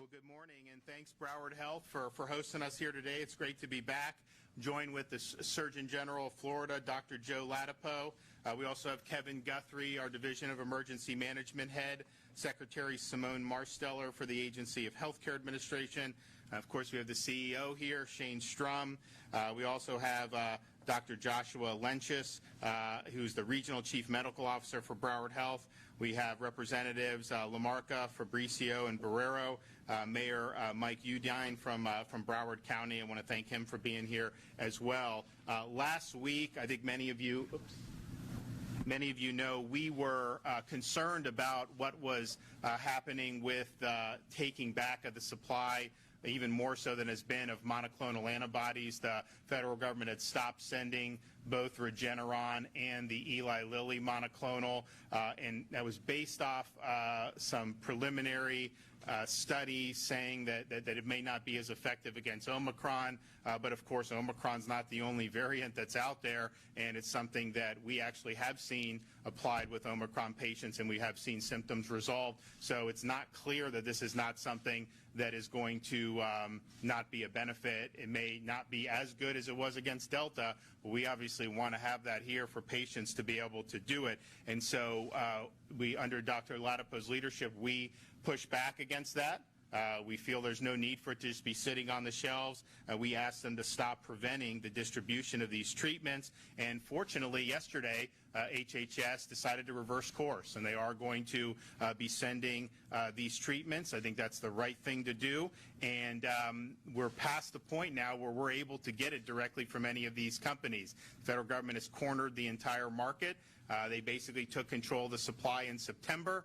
Well, good morning, and thanks Broward Health for hosting us here today. It's great to be back, joined with the Surgeon General of Florida, Dr. Joe Ladapo. We also have Kevin Guthrie, our Division of Emergency Management Head, Secretary Simone Marsteller for the Agency of Healthcare Administration. Of course, we have the CEO here, Shane Strum. We also have Dr. Joshua Lenchis, who's the Regional Chief Medical Officer for Broward Health. We have Representatives Lamarca, Fabricio, and Barrero. Mayor Mike Udine from Broward County. I want to thank him for being here as well. Last week, I think many of you know, we were concerned about what was happening with taking back of the supply, even more so than has been, of monoclonal antibodies. The federal government had stopped sending both Regeneron and the Eli Lilly monoclonal, and that was based off some preliminary studies saying that it may not be as effective against Omicron, but of course Omicron's not the only variant that's out there, and it's something that we actually have seen applied with Omicron patients, and we have seen symptoms resolved. So it's not clear that this is not something that is going to not be a benefit. It may not be as good as it was against Delta, but we obviously want to have that here for patients to be able to do it. And so we, under Dr. Ladapo's leadership, we push back against that. We feel there's no need for it to just be sitting on the shelves. We asked them to stop preventing the distribution of these treatments. And fortunately, yesterday, HHS decided to reverse course, and they are going to be sending these treatments. I think that's the right thing to do. And we're past the point now where we're able to get it directly from any of these companies. The federal government has cornered the entire market. They basically took control of the supply in September.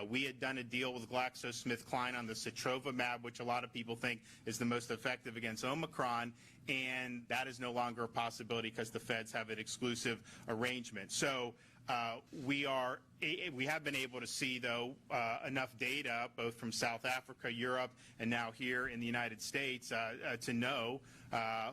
We had done a deal with GlaxoSmithKline on the Sotrovimab, which a lot of people think is the most effective against Omicron, and that is no longer a possibility because the feds have an exclusive arrangement. So we have been able to see, though, enough data, both from South Africa, Europe, and now here in the United States, to know,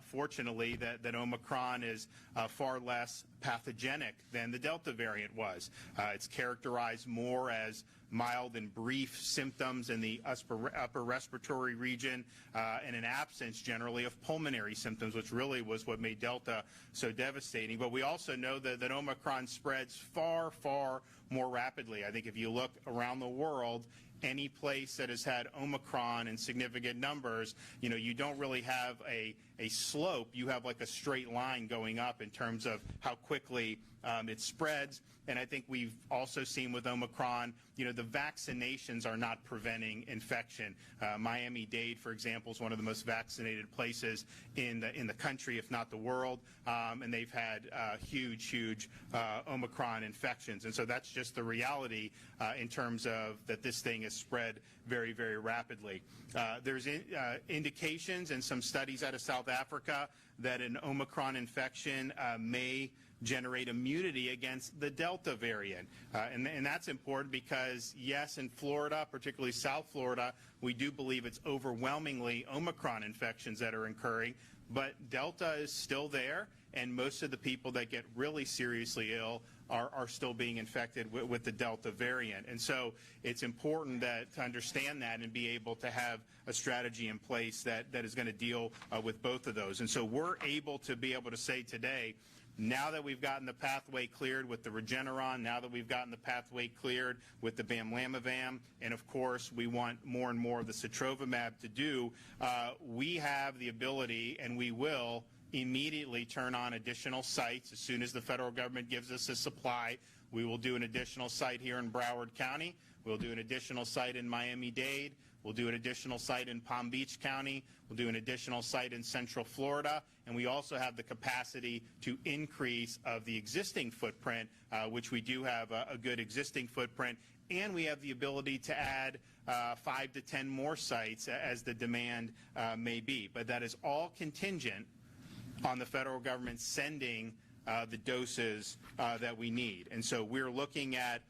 fortunately, that Omicron is far less pathogenic than the Delta variant was. It's characterized more as mild and brief symptoms in the upper respiratory region, and an absence generally of pulmonary symptoms, which really was what made Delta so devastating. But we also know that Omicron spreads far, far more rapidly. I think if you look around the world, any place that has had Omicron in significant numbers, you don't really have a slope. You have like a straight line going up in terms of how quickly it spreads. And I think we've also seen with Omicron, the vaccinations are not preventing infection. Miami-Dade, for example, is one of the most vaccinated places in the country, if not the world, and they've had huge Omicron infections. And so that's just the reality in terms of that this thing is spread very, very rapidly. There's indications and some studies out of South Africa that an Omicron infection may generate immunity against the Delta variant. And that's important because, yes, in Florida, particularly South Florida, we do believe it's overwhelmingly Omicron infections that are occurring, but Delta is still there, and most of the people that get really seriously ill are still being infected with the Delta variant. And so it's important to understand that and be able to have a strategy in place that is going to deal with both of those. And so we're able to say today, now that we've gotten the pathway cleared with the Regeneron, now that we've gotten the pathway cleared with the Bamlanivimab, and of course we want more and more of the Sotrovimab to do, we have the ability, and we will immediately turn on additional sites as soon as the federal government gives us a supply. We will do an additional site here in Broward County. We'll do an additional site in Miami-Dade. We'll do an additional site in Palm Beach County. We'll do an additional site in Central Florida. And we also have the capacity to increase of the existing footprint, which we do have a good existing footprint. And we have the ability to add 5 to 10 more sites as the demand may be. But that is all contingent on the federal government sending the doses that we need. And so we're looking at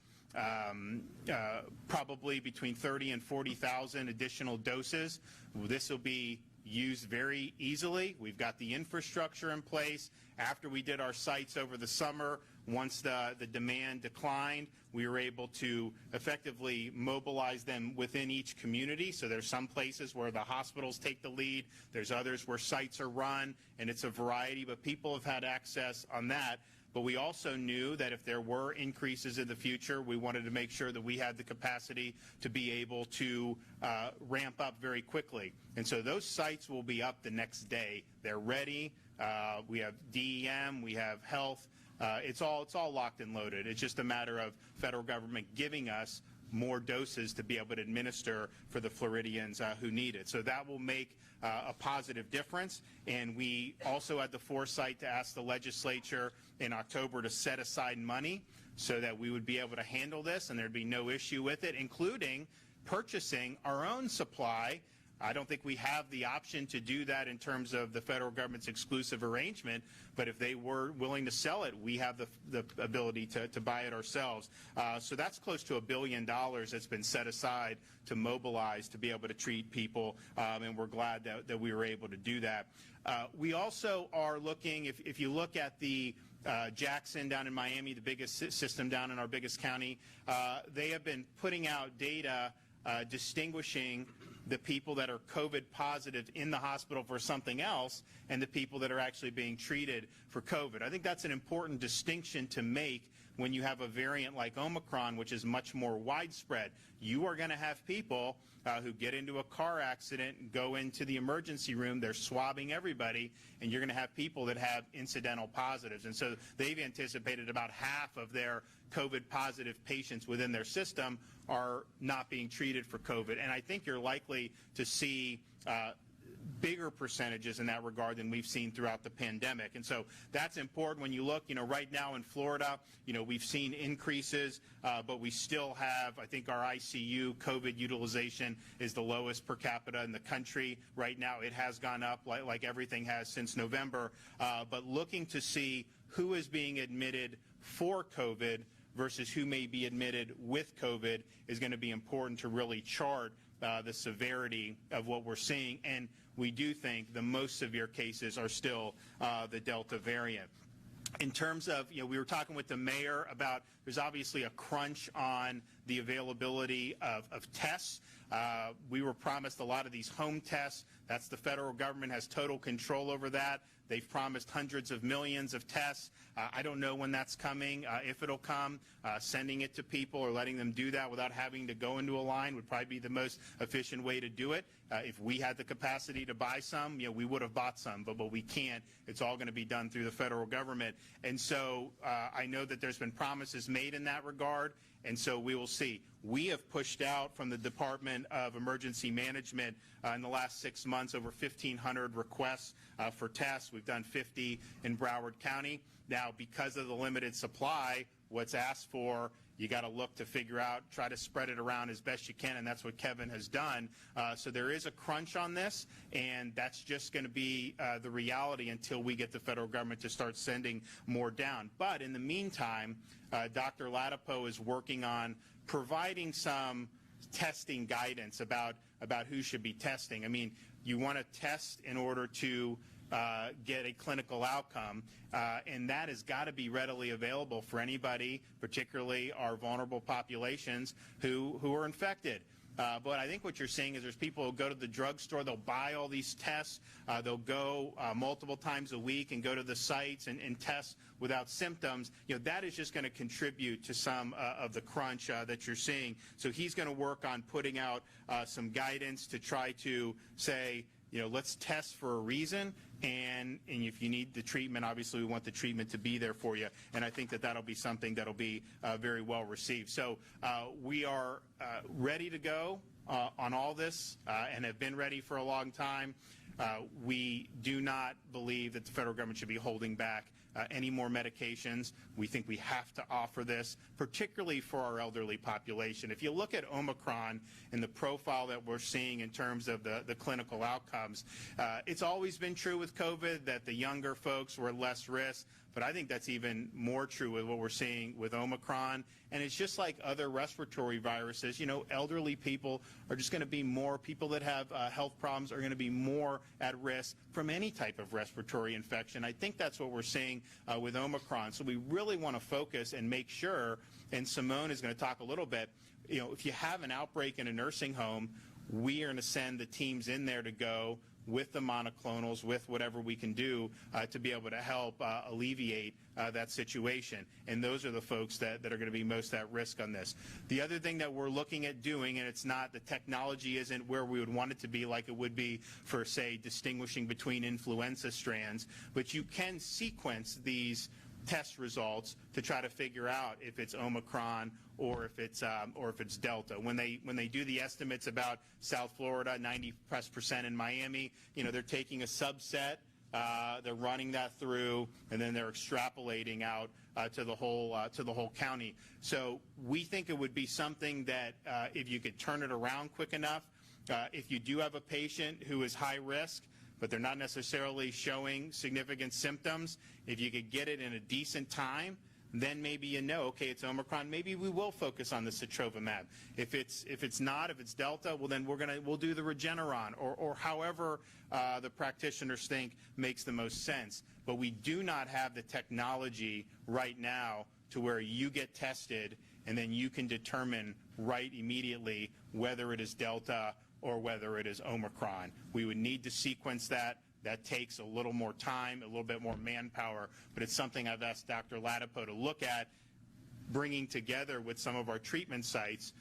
probably between 30 and 40,000 additional doses. This will be used very easily. We've got the infrastructure in place. After we did our sites over the summer, once the demand declined, we were able to effectively mobilize them within each community. So there's some places where the hospitals take the lead. There's others where sites are run, and it's a variety, but people have had access on that. But we also knew that if there were increases in the future, we wanted to make sure that we had the capacity to be able to ramp up very quickly. And so those sites will be up the next day. They're ready. We have DEM, we have health. It's all locked and loaded. It's just a matter of federal government giving us more doses to be able to administer for the Floridians who need it. So that will make a positive difference. And we also had the foresight to ask the legislature in October to set aside money so that we would be able to handle this and there'd be no issue with it, including purchasing our own supply. I don't think we have the option to do that in terms of the federal government's exclusive arrangement, but if they were willing to sell it, we have the ability to buy it ourselves. So that's close to $1 billion that's been set aside to mobilize to be able to treat people, and we're glad that we were able to do that. We also are looking, if you look at the Jackson down in Miami, the biggest system down in our biggest county, they have been putting out data distinguishing the people that are COVID positive in the hospital for something else and the people that are actually being treated for COVID. I think that's an important distinction to make when you have a variant like Omicron, which is much more widespread. You are going to have people who get into a car accident and go into the emergency room. They're swabbing everybody, and you're going to have people that have incidental positives. And so they've anticipated about half of their COVID positive patients within their system are not being treated for COVID. And I think you're likely to see bigger percentages in that regard than we've seen throughout the pandemic. And so that's important when you look, right now in Florida, we've seen increases, but we still have, I think our ICU COVID utilization is the lowest per capita in the country. Right now it has gone up like everything has since November, but looking to see who is being admitted for COVID versus who may be admitted with COVID is going to be important to really chart the severity of what we're seeing. And we do think the most severe cases are still the Delta variant. In terms of, we were talking with the mayor about there's obviously a crunch on the availability of tests. We were promised a lot of these home tests. That's the federal government has total control over that. They've promised hundreds of millions of tests. I don't know when that's coming, if it'll come. Sending it to people or letting them do that without having to go into a line would probably be the most efficient way to do it. If we had the capacity to buy some, we would have bought some, but we can't. It's all going to be done through the federal government. And so I know that there's been promises made in that regard, and so we will see. We have pushed out from the Department of Emergency Management in the last 6 months over 1,500 requests for tests. We've done 50 in Broward County. Now, because of the limited supply, what's asked for, you got to look to figure out, try to spread it around as best you can, and that's what Kevin has done. So there is a crunch on this, and that's just going to be the reality until we get the federal government to start sending more down. But in the meantime, Dr. Latipo is working on providing some testing guidance about who should be testing. I mean, you want to test in order to get a clinical outcome, and that has got to be readily available for anybody, particularly our vulnerable populations who are infected. But I think what you're seeing is there's people who go to the drugstore, they'll buy all these tests, they'll go multiple times a week and go to the sites and test without symptoms. That is just going to contribute to some of the crunch that you're seeing. So he's going to work on putting out some guidance to try to say, let's test for a reason, and if you need the treatment, obviously we want the treatment to be there for you, and I think that that'll be something that'll be very well received. So we are ready to go on all this and have been ready for a long time. We do not believe that the federal government should be holding back any more medications. We think we have to offer this, particularly for our elderly population. If you look at Omicron and the profile that we're seeing in terms of the clinical outcomes, it's always been true with COVID that the younger folks were less risk, but I think that's even more true with what we're seeing with Omicron. And it's just like other respiratory viruses. You know, elderly people are just going to be more, people that have health problems are going to be more at risk from any type of respiratory infection. I think that's what we're seeing with Omicron. So we really want to focus and make sure, and Simone is going to talk a little bit, you know, if you have an outbreak in a nursing home, we are going to send the teams in there to go with the monoclonals, with whatever we can do to be able to help alleviate that situation. And those are the folks that are going to be most at risk on this. The other thing that we're looking at doing, and it's not, the technology isn't where we would want it to be like it would be for, say, distinguishing between influenza strands, but you can sequence these test results to try to figure out if it's Omicron or if it's Delta. When they do the estimates about South Florida, 90+% in Miami, you know, they're taking a subset, they're running that through, and then they're extrapolating out to the whole county. So we think it would be something that if you could turn it around quick enough, if you do have a patient who is high risk, but they're not necessarily showing significant symptoms, if you could get it in a decent time, then maybe you know, okay, it's Omicron. Maybe we will focus on the sotrovimab. If it's Delta, well then we'll do the Regeneron or however the practitioners think makes the most sense. But we do not have the technology right now to where you get tested and then you can determine right immediately whether it is Delta or whether it is Omicron. We would need to sequence that. That takes a little more time, a little bit more manpower, but it's something I've asked Dr. Latipo to look at, bringing together with some of our treatment sites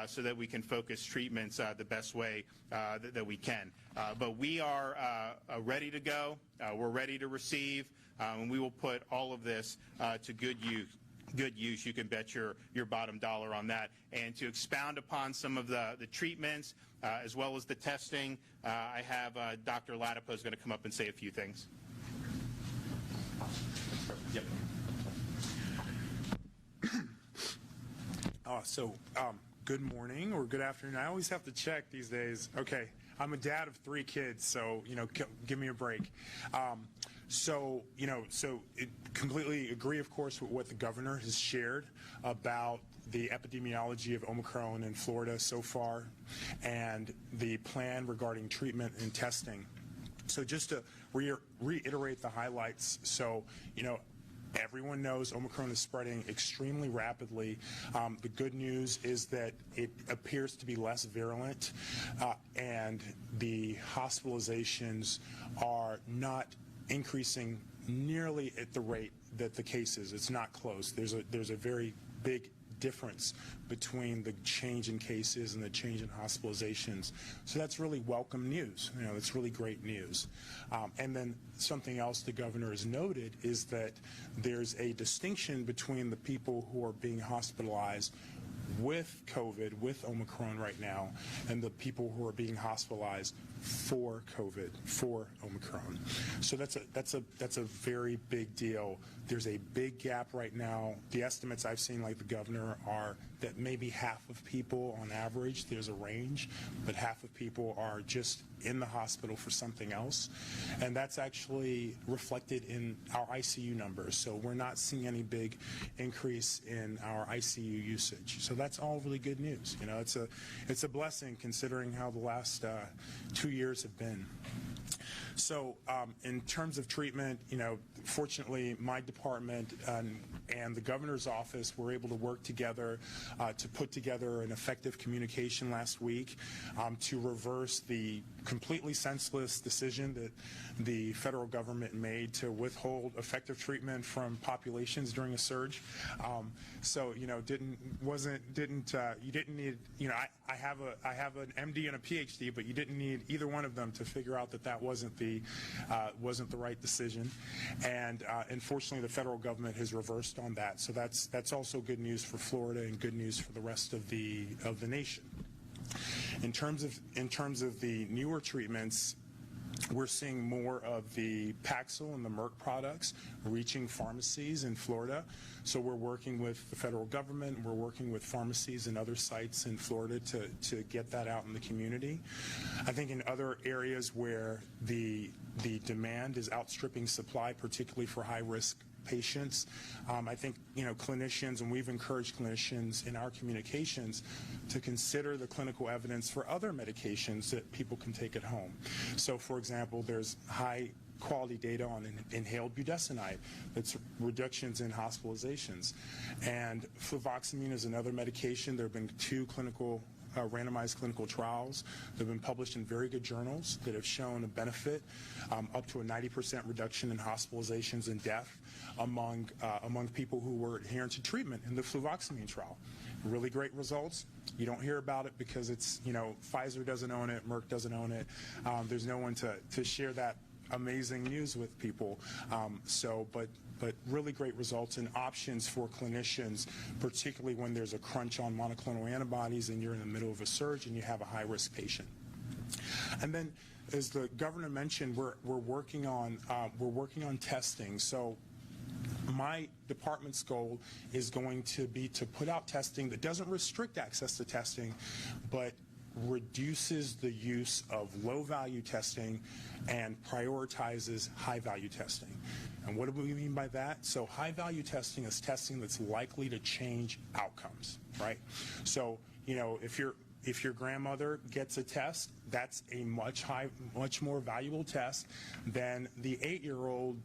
so that we can focus treatments the best way that we can. But we are ready to go. We're ready to receive, and we will put all of this to good use. You can bet your bottom dollar on that. And to expound upon some of the treatments as well as the testing, I have Dr. Latipo is going to come up and say a few things. Yep. Good morning or good afternoon. I always have to check these days. Okay, I'm a dad of 3 kids, so give me a break. Completely agree, of course, with what the governor has shared about the epidemiology of Omicron in Florida so far and the plan regarding treatment and testing. So just to reiterate the highlights, everyone knows Omicron is spreading extremely rapidly. The good news is that it appears to be less virulent, and the hospitalizations are not increasing nearly at the rate that the cases. It's not close. There's a very big difference between the change in cases and the change in hospitalizations. So that's really welcome news. It's really great news. And then something else the governor has noted is that there's a distinction between the people who are being hospitalized with COVID, with Omicron right now, and the people who are being hospitalized for COVID, for Omicron. So that's a very big deal. There's a big gap right now. The estimates I've seen, like the governor, are that maybe half of people on average, there's a range, but half of people are just in the hospital for something else. And that's actually reflected in our ICU numbers. So we're not seeing any big increase in our ICU usage. So that's all really good news. It's a blessing considering how the last 2 years have been. So in terms of treatment, fortunately my department and the governor's office were able to work together to put together an effective communication last week to reverse the completely senseless decision that the federal government made to withhold effective treatment from populations during a surge. You didn't need, I have an MD and a PhD, but you didn't need either one of them to figure out that wasn't the right decision. And unfortunately, the federal government has reversed on that. So that's also good news for Florida and good news for the rest of the nation. In terms of the newer treatments, we're seeing more of the Paxil and the Merck products reaching pharmacies in Florida. So we're working with the federal government, we're working with pharmacies and other sites in Florida to get that out in the community. I think in other areas where the demand is outstripping supply, particularly for high-risk patients. I think, clinicians, and we've encouraged clinicians in our communications to consider the clinical evidence for other medications that people can take at home. So, for example, there's high quality data on inhaled budesonide that's reductions in hospitalizations. And fluvoxamine is another medication. There have been 2 randomized clinical trials that have been published in very good journals that have shown a benefit up to a 90% reduction in hospitalizations and death among people who were adherent to treatment in the fluvoxamine trial. Really great results. You don't hear about it because it's, Pfizer doesn't own it, Merck doesn't own it. There's no one to share that amazing news with people. But really great results and options for clinicians, particularly when there's a crunch on monoclonal antibodies and you're in the middle of a surge and you have a high-risk patient. And then, as the governor mentioned, we're working on testing. So my department's goal is going to be to put out testing that doesn't restrict access to testing, but reduces the use of low-value testing and prioritizes high-value testing. And what do we mean by that? So high-value testing is testing that's likely to change outcomes, right? So, if your grandmother gets a test, that's a much more valuable test than the 8-year-old,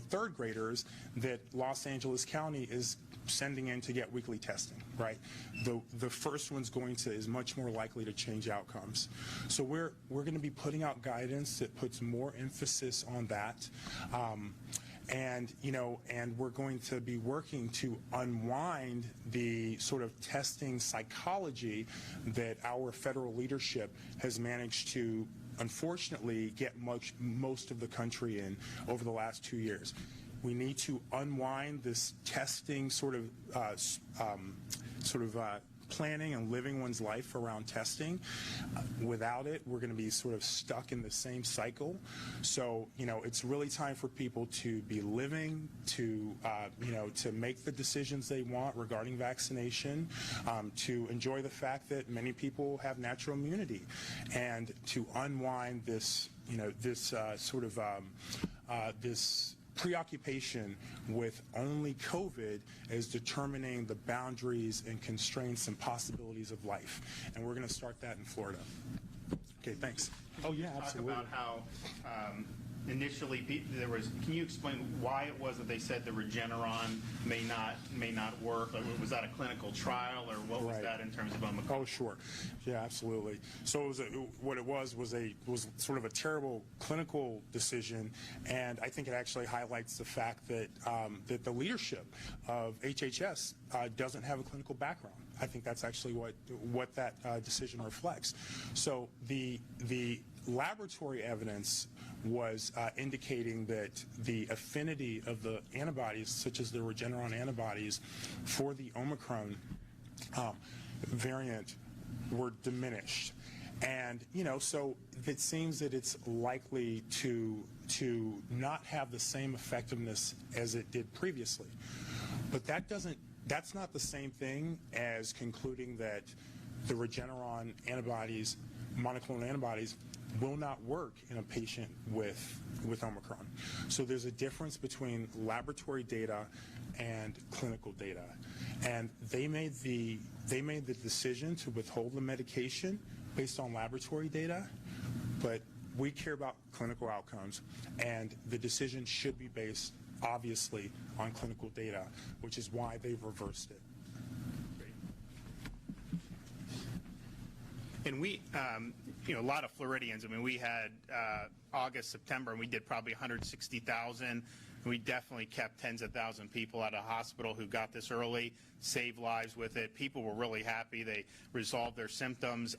third graders that Los Angeles County is sending in to get weekly testing, right? The first one's is much more likely to change outcomes. So we're going to be putting out guidance that puts more emphasis on that. And we're going to be working to unwind the sort of testing psychology that our federal leadership has managed to, unfortunately, get most of the country in over the last 2 years. We need to unwind this testing sort of planning and living one's life around testing. Without it, we're going to be sort of stuck in the same cycle. So, it's really time for people to be living, to make the decisions they want regarding vaccination, to enjoy the fact that many people have natural immunity, and to unwind this, this preoccupation with only COVID as determining the boundaries and constraints and possibilities of life. And we're going to start that in Florida. Okay, thanks. Oh, yeah, absolutely. Talk about how initially can you explain why it was that they said the Regeneron may not work? Like, was that a clinical trial, or what was that in terms of Omicron? Oh, sure. Yeah, absolutely. So what it was sort of a terrible clinical decision, and I think it actually highlights the fact that that the leadership of HHS doesn't have a clinical background. I think that's actually what that decision reflects. So the laboratory evidence was indicating that the affinity of the antibodies, such as the Regeneron antibodies, for the Omicron variant were diminished. And, so it seems that it's likely to not have the same effectiveness as it did previously. But that's not the same thing as concluding that the Regeneron antibodies, monoclonal antibodies, will not work in a patient with Omicron. So there's a difference between laboratory data and clinical data. And they made the decision to withhold the medication based on laboratory data, but we care about clinical outcomes, and the decision should be based, obviously, on clinical data, which is why they've reversed it. And we, a lot of Floridians, we had August, September, and we did probably 160,000. We definitely kept tens of thousands of people out of hospital who got this early, saved lives with it. People were really happy. They resolved their symptoms.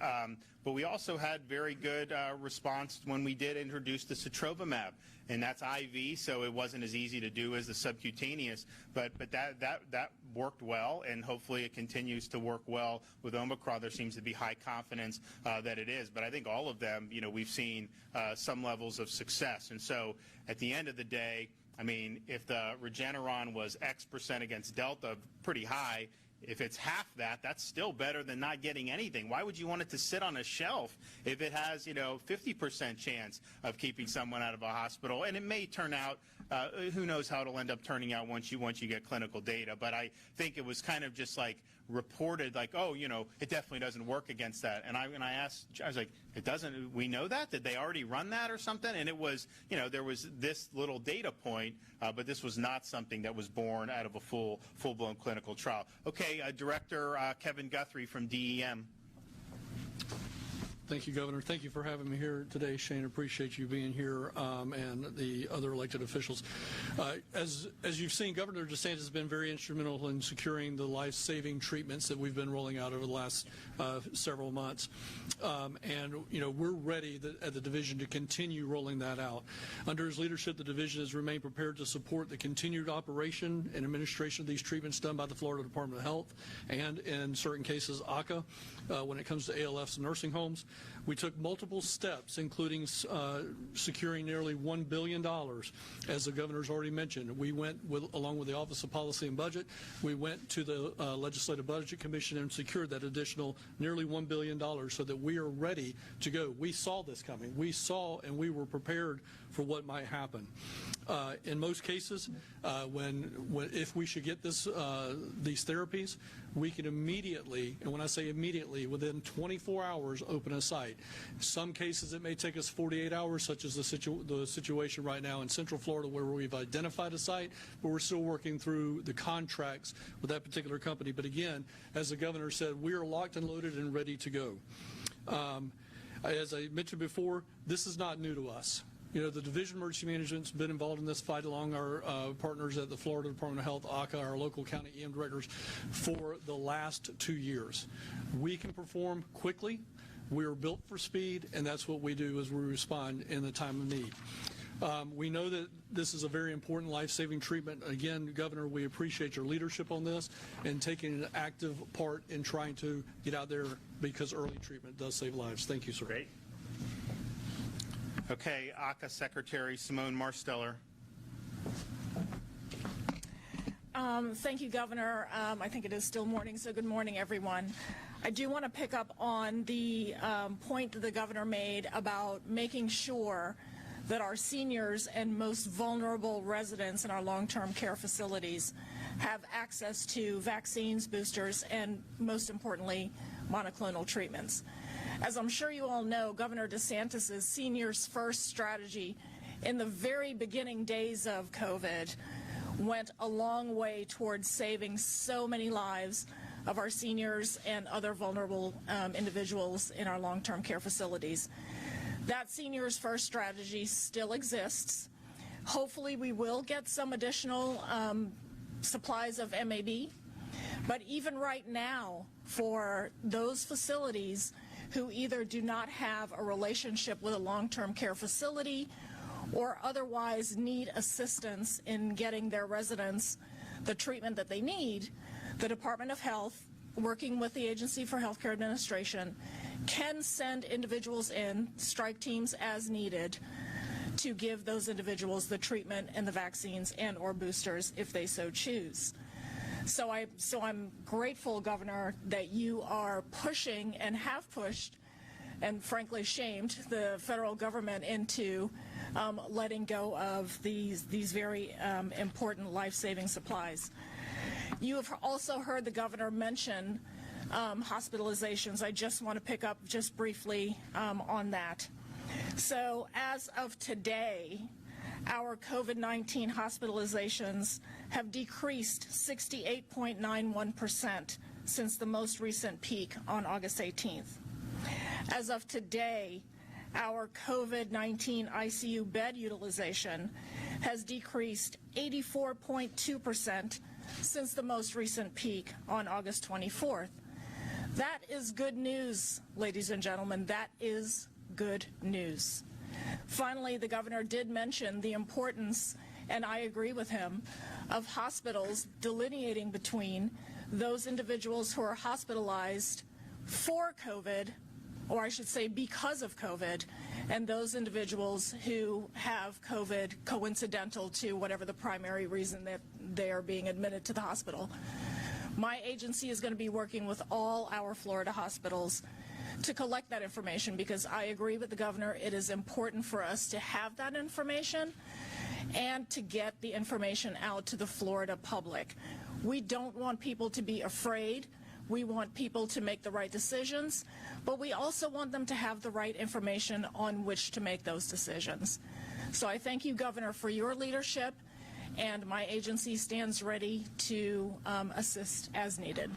But we also had very good response when we did introduce the sotrovimab. And that's IV, so it wasn't as easy to do as the subcutaneous. But that worked well, and hopefully it continues to work well with Omicron. There seems to be high confidence that it is. But I think all of them, we've seen some levels of success. And so at the end of the day, if the Regeneron was X% against Delta, pretty high, if it's half that, that's still better than not getting anything. Why would you want it to sit on a shelf if it has, 50% chance of keeping someone out of a hospital? And it may turn out who knows how it'll end up turning out once you get clinical data. But I think it was kind of just like reported like, oh, you know, it definitely doesn't work against that. And I asked, I was like, it doesn't, we know that? Did they already run that or something? And it was, you know, there was this little data point, but this was not something that was born out of a full-blown clinical trial. Okay, Director Kevin Guthrie from DEM. Thank you, Governor. Thank you for having me here today, Shane. Appreciate you being here and the other elected officials. As you've seen, Governor DeSantis has been very instrumental in securing the life-saving treatments that we've been rolling out over the last several months. And, you know, we're ready at the division to continue rolling that out. Under his leadership, the division has remained prepared to support the continued operation and administration of these treatments done by the Florida Department of Health and, in certain cases, ACA when it comes to ALFs and nursing homes. We took multiple steps, including securing nearly $1 billion, as the governor's already mentioned. We went, along with the Office of Policy and Budget, we went to the Legislative Budget Commission and secured that additional nearly $1 billion so that we are ready to go. We saw this coming. We saw and we were prepared for what might happen. In most cases, if we should get these therapies, we can immediately, and when I say immediately, within 24 hours, open a site. Some cases it may take us 48 hours, such as the situation right now in Central Florida where we've identified a site, but we're still working through the contracts with that particular company. But again, as the governor said, we are locked and loaded and ready to go. As I mentioned before, this is not new to us. You know, the Division of Emergency Management's been involved in this fight along our partners at the Florida Department of Health, ACA, our local county EM directors, for the last 2 years. We can perform quickly. We are built for speed, and that's what we do as we respond in the time of need. We know that this is a very important life-saving treatment. Again, Governor, we appreciate your leadership on this and taking an active part in trying to get out there because early treatment does save lives. Thank you, sir. Great. Okay, ACA Secretary Simone Marsteller. Thank you, Governor. I think it is still morning, so good morning, everyone. I do want to pick up on the point that the Governor made about making sure that our seniors and most vulnerable residents in our long-term care facilities have access to vaccines, boosters, and most importantly, monoclonal treatments. As I'm sure you all know, Governor DeSantis' Seniors First strategy in the very beginning days of COVID went a long way towards saving so many lives of our seniors and other vulnerable individuals in our long-term care facilities. That Seniors First strategy still exists. Hopefully we will get some additional supplies of MAB, but even right now for those facilities who either do not have a relationship with a long-term care facility or otherwise need assistance in getting their residents the treatment that they need, the Department of Health, working with the Agency for Healthcare Administration, can send individuals in, strike teams as needed, to give those individuals the treatment and the vaccines and or boosters if they so choose. So I'm grateful, Governor, that you are pushing and have pushed and frankly shamed the federal government into letting go of these very important life-saving supplies. You have also heard the Governor mention hospitalizations. I just want to pick up just briefly on that. So as of today, our COVID-19 hospitalizations have decreased 68.91% since the most recent peak on August 18th. As of today, our COVID-19 ICU bed utilization has decreased 84.2% since the most recent peak on August 24th. That is good news, ladies and gentlemen. That is good news. Finally, the Governor did mention the importance, and I agree with him, of hospitals delineating between those individuals who are hospitalized for COVID, or I should say because of COVID, and those individuals who have COVID coincidental to whatever the primary reason that they are being admitted to the hospital. My agency is going to be working with all our Florida hospitals to collect that information because I agree with the Governor. It is important for us to have that information and to get the information out to the Florida public. We don't want people to be afraid. We want people to make the right decisions, but we also want them to have the right information on which to make those decisions. So I thank you, Governor, for your leadership, and my agency stands ready to assist as needed.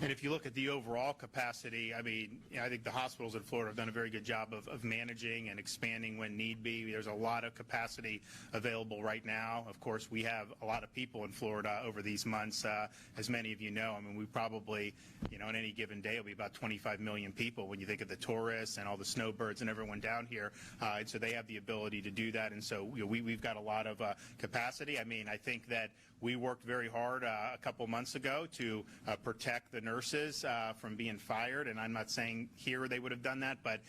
And if you look at the overall capacity, I mean, I think the hospitals in Florida have done a very good job of managing and expanding when need be. There's a lot of capacity available right now. Of course, we have a lot of people in Florida over these months. As many of you know, I mean, we probably, on any given day, it'll be about 25 million people when you think of the tourists and all the snowbirds and everyone down here. And so they have the ability to do that. And so we've got a lot of capacity. I mean, I think that we worked very hard a couple months ago to protect the nurses from being fired, and I'm not saying here they would have done that, but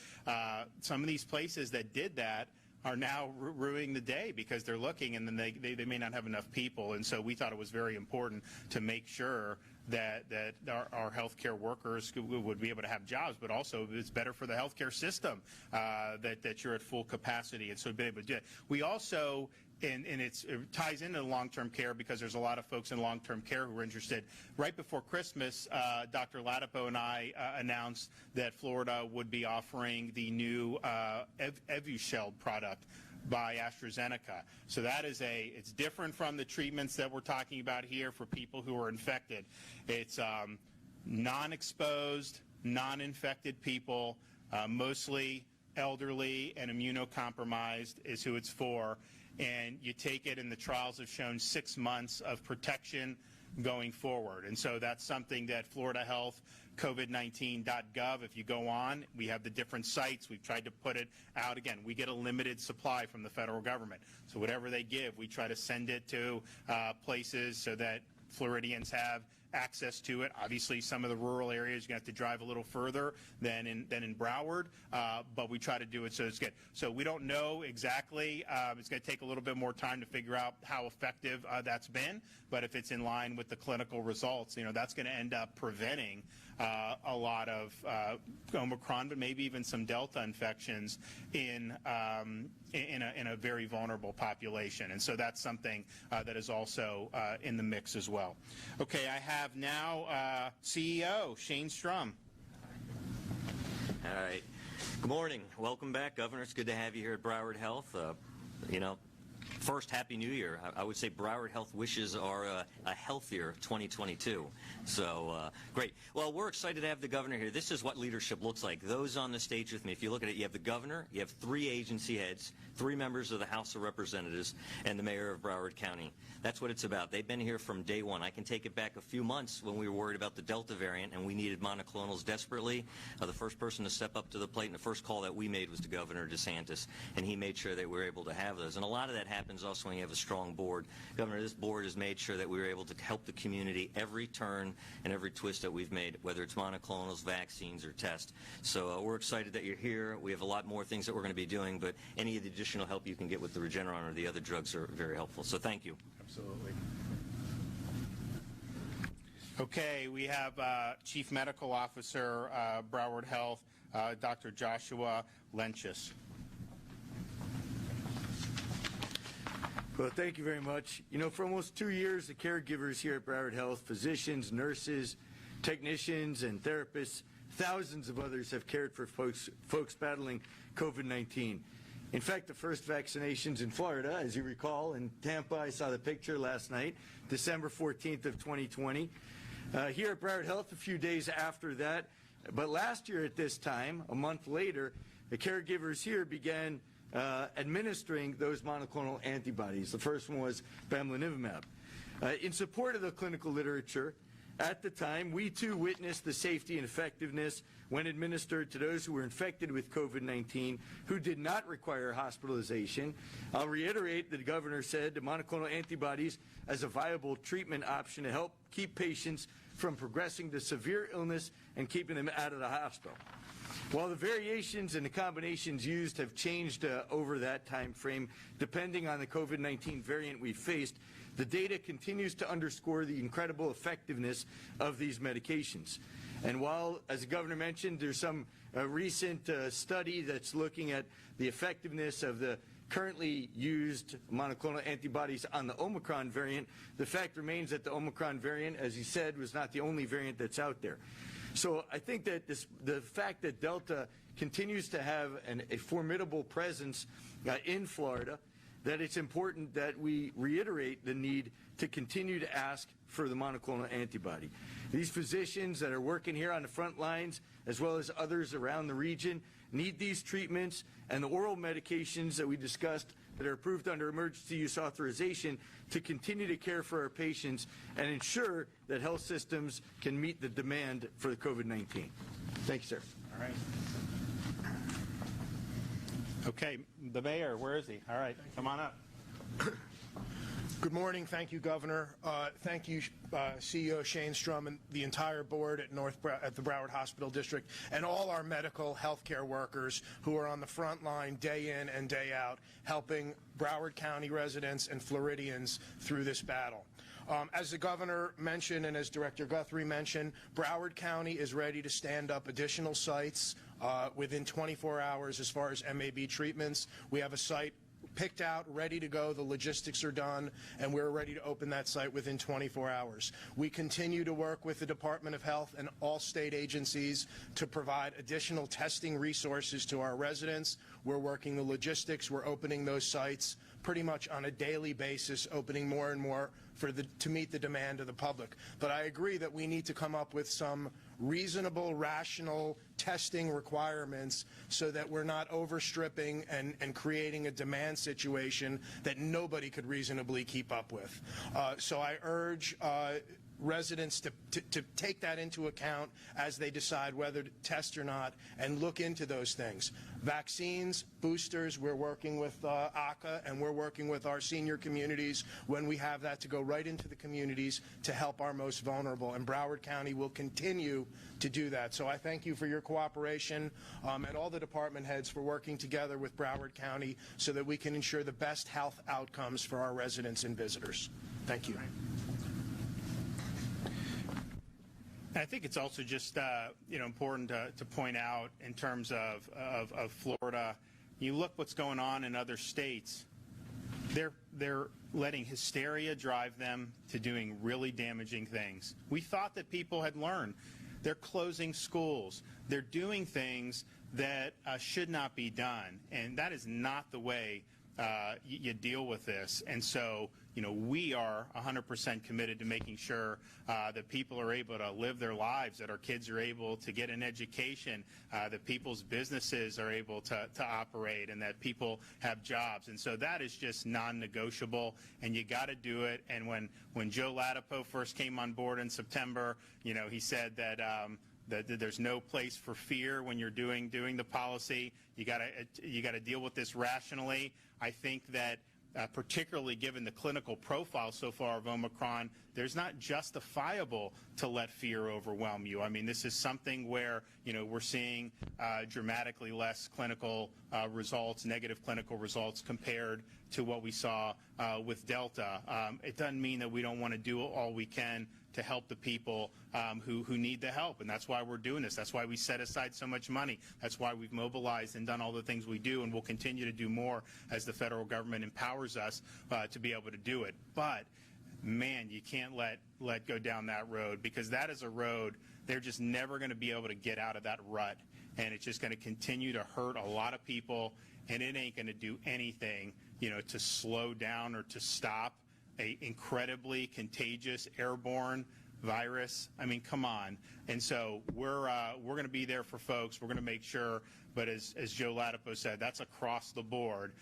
some of these places that did that are now ruining the day because they're looking and then they may not have enough people. And so we thought it was very important to make sure that our healthcare workers would be able to have jobs, but also it's better for the healthcare system that you're at full capacity, and so be able to do it. We also, and it ties into long-term care because there's a lot of folks in long-term care who are interested. Right before Christmas, Dr. Latipo and I announced that Florida would be offering the new Evusheld product by AstraZeneca. So that is it's different from the treatments that we're talking about here for people who are infected. It's non-exposed, non-infected people, mostly elderly and immunocompromised is who it's for. And you take it, and the trials have shown 6 months of protection going forward. And so that's something that Florida Health, COVID19.gov, if you go on, we have the different sites. We've tried to put it out. Again, we get a limited supply from the federal government. So whatever they give, we try to send it to places so that Floridians have access to it. Obviously, some of the rural areas you're going to have to drive a little further than in Broward, but we try to do it so it's good. So we don't know exactly. It's going to take a little bit more time to figure out how effective that's been, but if it's in line with the clinical results, that's going to end up preventing a lot of Omicron, but maybe even some Delta infections in a very vulnerable population. And so that's something that is also in the mix as well. Okay, I have now CEO Shane Strum. All right. Good morning. Welcome back, Governor. It's good to have you here at Broward Health. First, Happy New Year. I would say Broward Health wishes are a healthier 2022. So, great. Well, we're excited to have the governor here. This is what leadership looks like. Those on the stage with me, if you look at it, you have the governor, you have 3 agency heads, 3 members of the House of Representatives, and the mayor of Broward County. That's what it's about. They've been here from day one. I can take it back a few months when we were worried about the Delta variant and we needed monoclonals desperately. The first person to step up to the plate and the first call that we made was to Governor DeSantis, and he made sure that we were able to have those. And a lot of that happens also when you have a strong board. Governor, this board has made sure that we were able to help the community every turn and every twist that we've made, whether it's monoclonals, vaccines, or tests. So we're excited that you're here. We have a lot more things that we're going to be doing, but any of the additional help you can get with the Regeneron or the other drugs are very helpful. So thank you. Absolutely. Okay, we have Chief Medical Officer, Broward Health, Dr. Joshua Lenchis. Well, thank you very much. For almost 2 years, the caregivers here at Broward Health, physicians, nurses, technicians, and therapists, thousands of others have cared for folks battling COVID-19. In fact, the first vaccinations in Florida, as you recall, in Tampa, I saw the picture last night, December 14th of 2020. Here at Broward Health, a few days after that, but last year at this time, a month later, the caregivers here began administering those monoclonal antibodies. The first one was bamlanivimab. In support of the clinical literature, at the time, we too witnessed the safety and effectiveness when administered to those who were infected with COVID-19 who did not require hospitalization. I'll reiterate that the governor said the monoclonal antibodies as a viable treatment option to help keep patients from progressing to severe illness and keeping them out of the hospital. While the variations and the combinations used have changed over that time frame, depending on the COVID-19 variant we faced, the data continues to underscore the incredible effectiveness of these medications. And while, as the governor mentioned, there's some recent study that's looking at the effectiveness of the currently used monoclonal antibodies on the Omicron variant, the fact remains that the Omicron variant, as he said, was not the only variant that's out there. So I think that the fact that Delta continues to have a formidable presence in Florida, that it's important that we reiterate the need to continue to ask for the monoclonal antibody. These physicians that are working here on the front lines, as well as others around the region, need these treatments, and the oral medications that we discussed that are approved under emergency use authorization to continue to care for our patients and ensure that health systems can meet the demand for the COVID-19. Thank you, sir. All right. Okay, the mayor, where is he? All right, come on up. Good morning. Thank you, Governor. Thank you, CEO Shane Strum and the entire board at the Broward Hospital District, and all our medical healthcare workers who are on the front line day in and day out helping Broward County residents and Floridians through this battle. As the governor mentioned and as Director Guthrie mentioned, Broward County is ready to stand up additional sites within 24 hours as far as MAB treatments. We have a site picked out, ready to go. The logistics are done, and we're ready to open that site within 24 hours. We continue to work with the Department of Health and all state agencies to provide additional testing resources to our residents. We're working the logistics. We're opening those sites pretty much on a daily basis, opening more and more to meet the demand of the public. But I agree that we need to come up with some reasonable, rational testing requirements so that we're not overstripping and creating a demand situation that nobody could reasonably keep up with. So I urge residents to take that into account as they decide whether to test or not and look into those things. Vaccines, boosters, we're working with ACA and we're working with our senior communities when we have that to go right into the communities to help our most vulnerable, and Broward County will continue to do that. So I thank you for your cooperation and all the department heads for working together with Broward County so that we can ensure the best health outcomes for our residents and visitors. Thank you. I think it's also just important to point out in terms of Florida. You look what's going on in other states. They're letting hysteria drive them to doing really damaging things. We thought that people had learned. They're closing schools. They're doing things that should not be done, and that is not the way you deal with this. And so, we are 100% committed to making sure that people are able to live their lives, that our kids are able to get an education, that people's businesses are able to operate, and that people have jobs. And so that is just non-negotiable, and you got to do it. And when Joe Latipo first came on board in September, he said that that there's no place for fear when you're doing the policy. You got to deal with this rationally. I think that particularly given the clinical profile so far of Omicron, there's not justifiable to let fear overwhelm you. I mean, this is something where, we're seeing dramatically less clinical results, negative clinical results compared to what we saw with Delta. It doesn't mean that we don't want to do all we can to help the people who need the help, and that's why we're doing this. That's why we set aside so much money. That's why we've mobilized and done all the things we do, and we'll continue to do more as the federal government empowers us to be able to do it. But man, you can't let go down that road, because that is a road they're just never going to be able to get out of that rut, and it's just going to continue to hurt a lot of people, and it ain't going to do anything, to slow down or to stop a incredibly contagious airborne virus. I mean, come on. And so we're going to be there for folks. We're going to make sure. But as Joe Latipo said, that's across the board.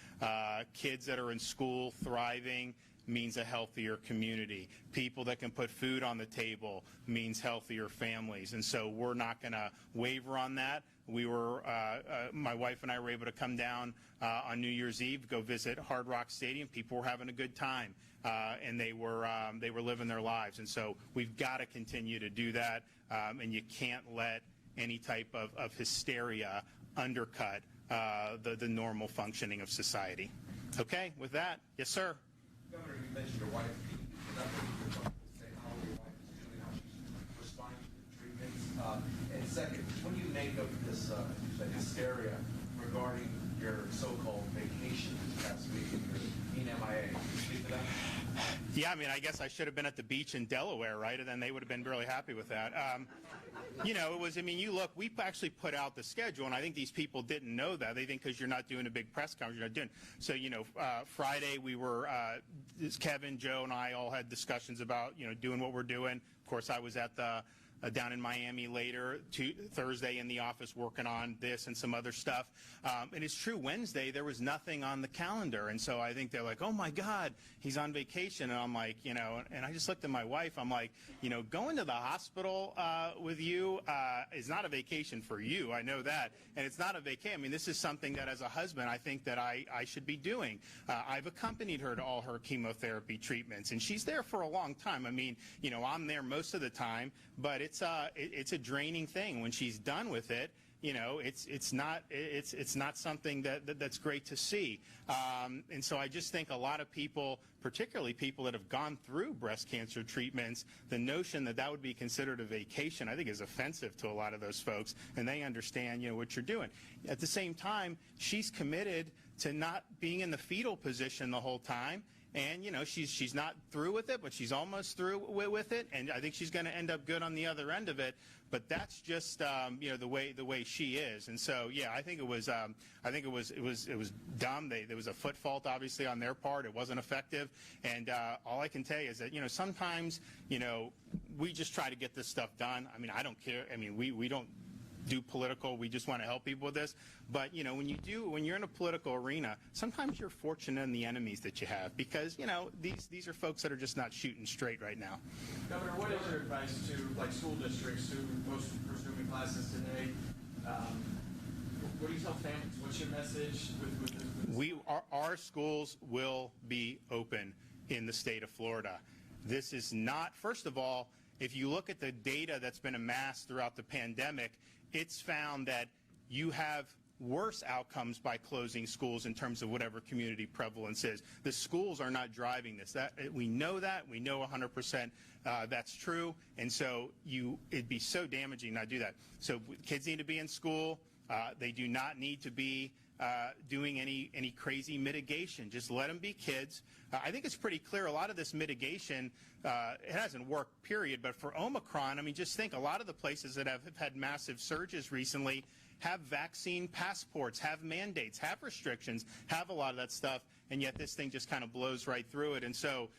Kids that are in school thriving means a healthier community. People that can put food on the table means healthier families. And so we're not going to waver on that. We were, my wife and I were able to come down on New Year's Eve, go visit Hard Rock Stadium. People were having a good time, and they were living their lives. And so we've got to continue to do that, and you can't let any type of hysteria undercut the normal functioning of society. Okay, with that, yes, sir. Governor, you mentioned your wife. Can you say how your wife is doing, how she's responding to the treatments? And second, what do you make of this hysteria regarding your so-called vacation this past week and your being MIA? Can you speak to that? Yeah, I mean, I guess I should have been at the beach in Delaware, right? And then they would have been really happy with that. You know, it was, I mean, you look, we actually put out the schedule, and I think these people didn't know that. They think because you're not doing a big press conference, you're not doing. So, you know, Friday we were, Kevin, Joe, and I all had discussions about, you know, doing what we're doing. Of course, I was at the, down in Miami later, Thursday in the office working on this and some other stuff. And it's true, Wednesday there was nothing on the calendar. And so I think they're like, oh my God, he's on vacation. And I'm like, you know, and I just looked at my wife, I'm like, you know, going to the hospital with you is not a vacation for you. I know that. And it's not a vacation. I mean, this is something that as a husband, I think that I should be doing. I've accompanied her to all her chemotherapy treatments, and she's there for a long time. I mean, you know, I'm there most of the time, but it's a draining thing. When she's done with it, you know, it's not something that's great to see. And so I just think a lot of people, particularly people that have gone through breast cancer treatments, the notion that that would be considered a vacation, I think is offensive to a lot of those folks, and they understand, you know, what you're doing. At the same time, she's committed to not being in the fetal position the whole time. And, you know, she's not through with it, but she's almost through with it. And I think she's going to end up good on the other end of it. But that's just, you know, the way she is. And so, yeah, I think it was dumb. There was a foot fault, obviously, on their part. It wasn't effective. And all I can tell you is that, you know, sometimes, you know, we just try to get this stuff done. I mean, I don't care. I mean, we don't do political. We just want to help people with this. But, you know, when you're in a political arena, sometimes you're fortunate in the enemies that you have, because, you know, these are folks that are just not shooting straight right now. Governor, what is your advice to, like, school districts who host resuming classes today? What do you tell families? What's your message with this? Our schools will be open in the state of Florida. This is not, first of all, if you look at the data that's been amassed throughout the pandemic, it's found that you have worse outcomes by closing schools in terms of whatever community prevalence is. The schools are not driving this. We know that. We know 100% that's true. And so it'd be so damaging not to do that. So kids need to be in school. They do not need to be doing any crazy mitigation. Just let them be kids. I think it's pretty clear a lot of this mitigation, it hasn't worked, period. But for Omicron, I mean, just think a lot of the places that have had massive surges recently have vaccine passports, have mandates, have restrictions, have a lot of that stuff, and yet this thing just kind of blows right through it. And so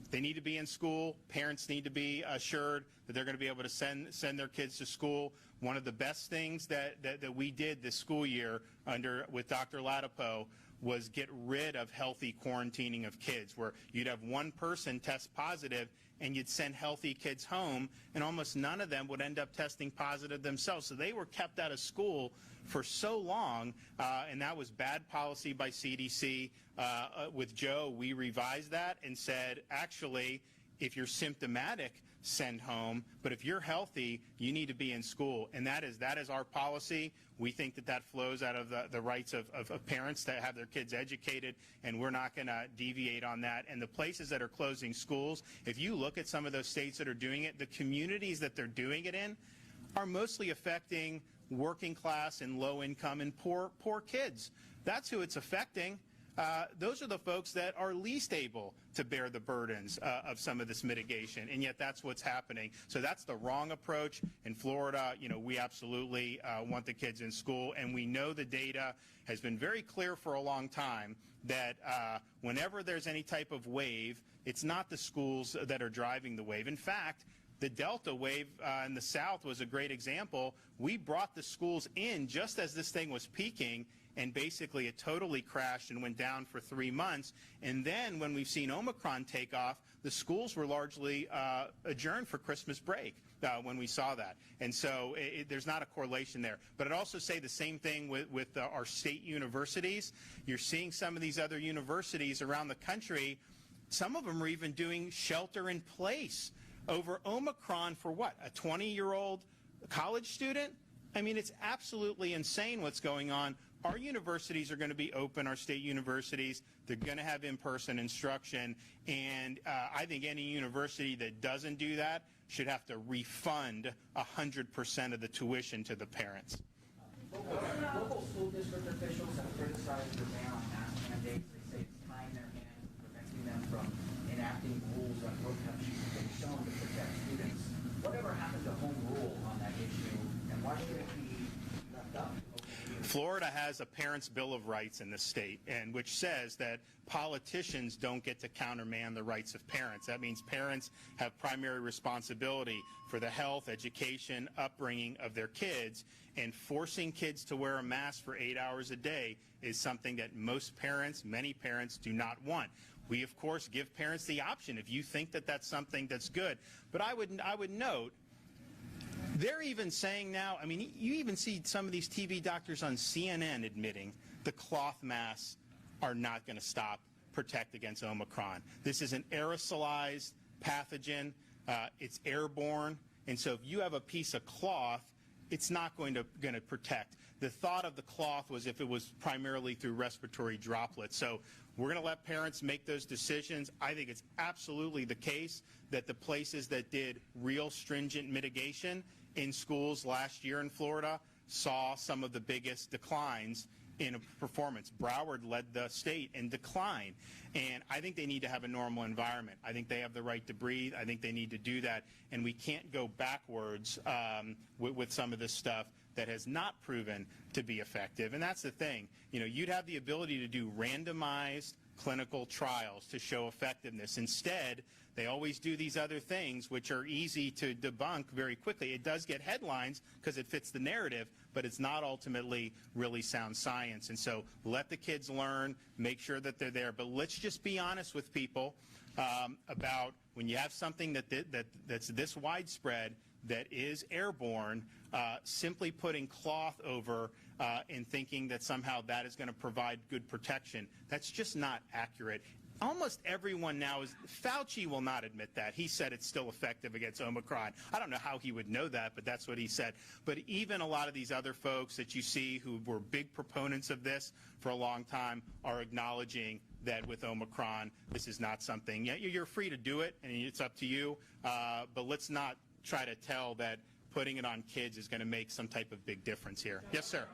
they need to be in school. Parents need to be assured that they're going to be able to send their kids to school. One of the best things that we did this school year with Dr. Latipo was get rid of healthy quarantining of kids, where you'd have one person test positive and you'd send healthy kids home, and almost none of them would end up testing positive themselves. So they were kept out of school for so long, and that was bad policy by CDC. With Joe, we revised that and said, actually, if you're symptomatic, send home, but if you're healthy, you need to be in school. And that is our policy. We think that flows out of the rights of parents to have their kids educated, and we're not going to deviate on that. And the places that are closing schools, if you look at some of those states that are doing it, the communities that they're doing it in are mostly affecting working class and low income and poor kids. That's who it's affecting. Those are the folks that are least able to bear the burdens of some of this mitigation, and yet that's what's happening. So that's the wrong approach. In Florida, you know, we absolutely want the kids in school, and we know the data has been very clear for a long time that whenever there's any type of wave, it's not the schools that are driving the wave. In fact, the Delta wave in the South was a great example. We brought the schools in just as this thing was peaking, and basically it totally crashed and went down for 3 months. And then when we've seen Omicron take off, the schools were largely adjourned for Christmas break when we saw that. And so there's not a correlation there. But I'd also say the same thing with our state universities. You're seeing some of these other universities around the country, some of them are even doing shelter in place over Omicron for what? A 20-year-old college student, I mean, it's absolutely insane what's going on. Our universities are going to be open, our state universities. They're going to have in-person instruction. And I think any university that doesn't do that should have to refund 100% of the tuition to the parents. Local school district officials have criticized the ban on mask mandates. They say it's tying their hands, preventing them from enacting rules that would have been shown to protect students. Whatever happened to home rule on that issue, and why should it be left up? Florida has a Parents' Bill of Rights in the state, and which says that politicians don't get to countermand the rights of parents. That means parents have primary responsibility for the health, education, upbringing of their kids, and forcing kids to wear a mask for 8 hours a day is something that most parents, many parents, do not want. We, of course, give parents the option if you think that that's something that's good. But I would note, they're even saying now, I mean, you even see some of these TV doctors on CNN admitting the cloth masks are not going to protect against Omicron. This is an aerosolized pathogen. It's airborne. And so if you have a piece of cloth, it's not going to protect. The thought of the cloth was if it was primarily through respiratory droplets. So we're going to let parents make those decisions. I think it's absolutely the case that the places that did real stringent mitigation in schools last year in Florida saw some of the biggest declines in performance. Broward led the state in decline. And I think they need to have a normal environment. I think they have the right to breathe. I think they need to do that. And we can't go backwards with some of this stuff that has not proven to be effective. And that's the thing. You know, you'd have the ability to do randomized clinical trials to show effectiveness. Instead, they always do these other things which are easy to debunk very quickly. It does get headlines because it fits the narrative, but it's not ultimately really sound science. And so let the kids learn, make sure that they're there. But let's just be honest with people about when you have something that's this widespread, that is airborne, simply putting cloth over and thinking that somehow that is going to provide good protection. That's just not accurate. Almost everyone now Fauci will not admit that. He said it's still effective against Omicron. I don't know how he would know that, but that's what he said. But even a lot of these other folks that you see who were big proponents of this for a long time are acknowledging that with Omicron, this is not something. Yeah, you're free to do it, and it's up to you. But let's not try to tell that putting it on kids is going to make some type of big difference here. Yes, sir.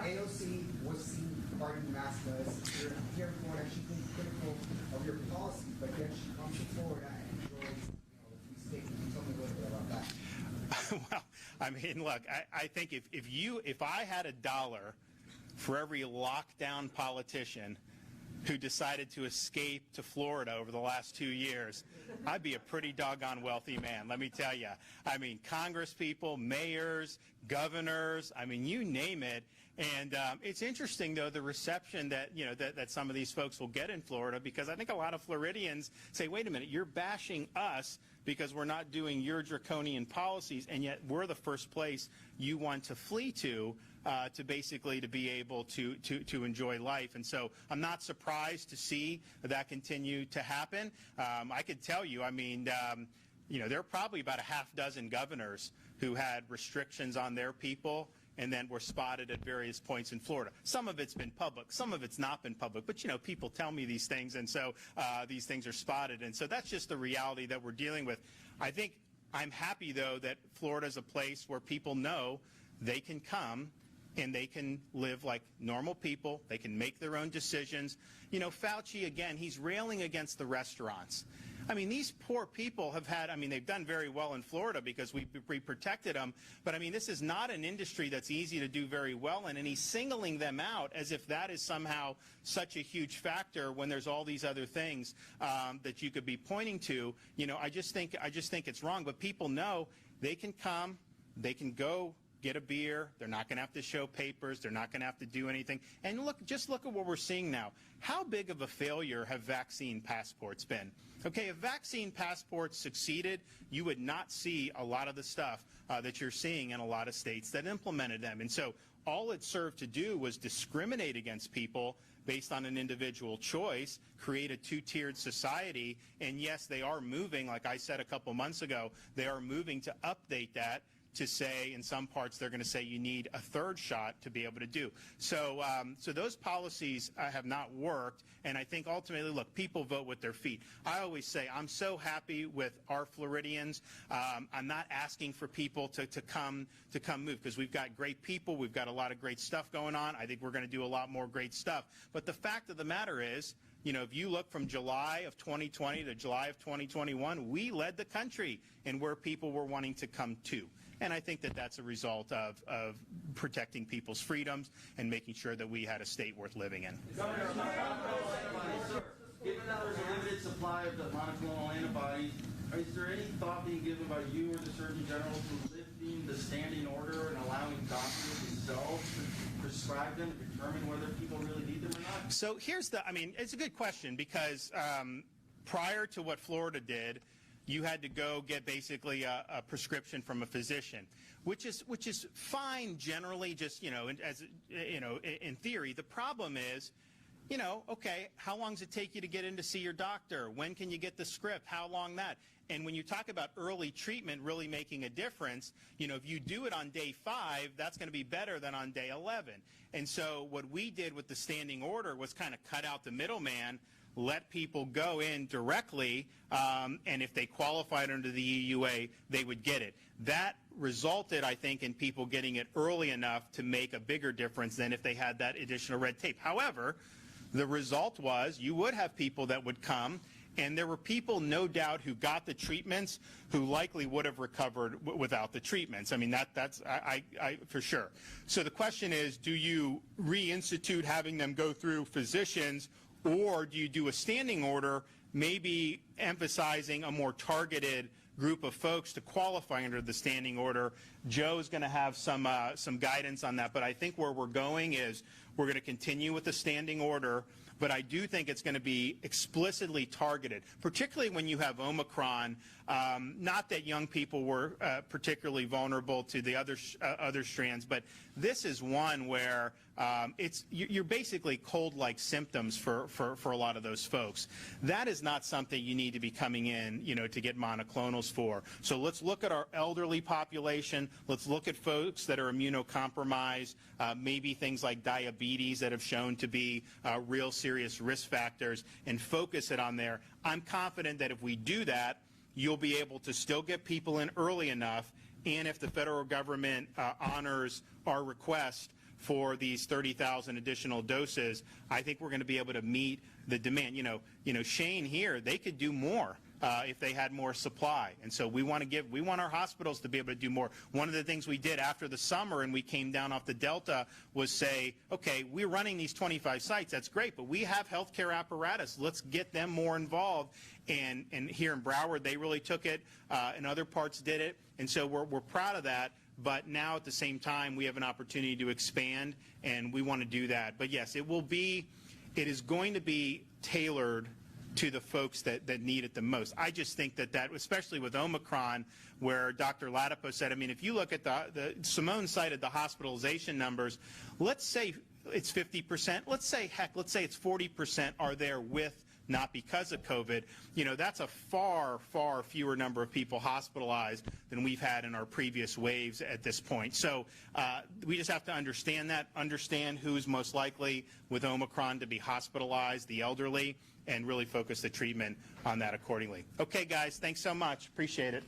AOC was seen regarding the mask laws. You're here in Florida, she's been critical of your policy, but yet she comes to Florida and enjoys, free state. Can you tell me a little bit about that? Well, I mean, look, I think if I had $1 for every lockdown politician who decided to escape to Florida over the last 2 years, I'd be a pretty doggone wealthy man, let me tell you. I mean, Congress people, mayors, governors, I mean, you name it. And it's interesting, though, the reception that, that some of these folks will get in Florida, because I think a lot of Floridians say, wait a minute, you're bashing us because we're not doing your draconian policies, and yet we're the first place you want to flee to basically to be able to enjoy life. And so I'm not surprised to see that continue to happen. I could tell you, I mean, there are probably about a half dozen governors who had restrictions on their people and then were spotted at various points in Florida. Some of it's been public, some of it's not been public, but people tell me these things, and so these things are spotted, and so that's just the reality that we're dealing with. I think I'm happy, though, that Florida is a place where people know they can come and they can live like normal people. They can make their own decisions. Fauci, again, he's railing against the restaurants. I mean, these poor people have had, they've done very well in Florida because we protected them. But, this is not an industry that's easy to do very well in. And he's singling them out as if that is somehow such a huge factor when there's all these other things that you could be pointing to. I just think it's wrong. But people know they can come, they can go get a beer. They're not going to have to show papers. They're not going to have to do anything. And just look at what we're seeing now. How big of a failure have vaccine passports been? Okay, if vaccine passports succeeded, you would not see a lot of the stuff that you're seeing in a lot of states that implemented them. And so all it served to do was discriminate against people based on an individual choice, create a two-tiered society. And yes, they are moving, like I said a couple months ago, they are moving to update that to say, in some parts, they're going to say you need a third shot to be able to do. So those policies have not worked, and I think ultimately, look, people vote with their feet. I always say I'm so happy with our Floridians. I'm not asking for people to come move, because we've got great people, we've got a lot of great stuff going on. I think we're going to do a lot more great stuff. But the fact of the matter is, you know, if you look from July of 2020 to July of 2021, we led the country in where people were wanting to come to. And I think that that's a result of protecting people's freedoms and making sure that we had a state worth living in. Governor, given that there's a limited supply of the monoclonal antibodies, is there any thought being given by you or the Surgeon General to lifting the standing order and allowing doctors themselves to prescribe them and determine whether people really need them or not? So here's the, I mean, it's a good question, because prior to what Florida did, you had to go get basically a prescription from a physician, which is fine generally, just, you know, as you know, in theory. The problem is, you know, okay, how long does it take you to get in to see your doctor? When can you get the script? How long that? And when you talk about early treatment really making a difference, you know, if you do it on day 5, that's going to be better than on day 11. And so what we did with the standing order was kind of cut out the middleman, let people go in directly, and if they qualified under the EUA, they would get it. That resulted, I think, in people getting it early enough to make a bigger difference than if they had that additional red tape. However, the result was you would have people that would come, and there were people, no doubt, who got the treatments who likely would have recovered without the treatments. I mean, that's for sure. So the question is, do you reinstitute having them go through physicians, or do you do a standing order, maybe emphasizing a more targeted group of folks to qualify under the standing order? Joe's going to have some guidance on that, but I think where we're going is we're going to continue with the standing order, but I do think it's going to be explicitly targeted, particularly when you have Omicron. Not that young people were particularly vulnerable to the other strands, but this is one where you're basically cold-like symptoms for a lot of those folks. That is not something you need to be coming in, you know, to get monoclonals for. So let's look at our elderly population. Let's look at folks that are immunocompromised, maybe things like diabetes that have shown to be real serious risk factors, and focus it on there. I'm confident that if we do that, you'll be able to still get people in early enough, and if the federal government honors our request for these 30,000 additional doses, I think we're going to be able to meet the demand. You know, Shane here, they could do more if they had more supply, and so we want our hospitals to be able to do more. One of the things we did after the summer and we came down off the Delta was say, okay, we're running these 25 sites, that's great, but we have healthcare apparatus, let's get them more involved. And here in Broward, they really took it, and other parts did it, and so we're proud of that. But now at the same time, we have an opportunity to expand, and we want to do that. But yes, it is going to be tailored to the folks that need it the most. I just think that especially with Omicron, where Dr. Latipo said, I mean, if you look at Simone cited the hospitalization numbers, let's say it's 50%, let's say it's 40% are there with, not because of COVID. You know, that's a far, far fewer number of people hospitalized than we've had in our previous waves at this point. So we just have to understand who's most likely with Omicron to be hospitalized, the elderly, and really focus the treatment on that accordingly. Okay, guys, thanks so much. Appreciate it.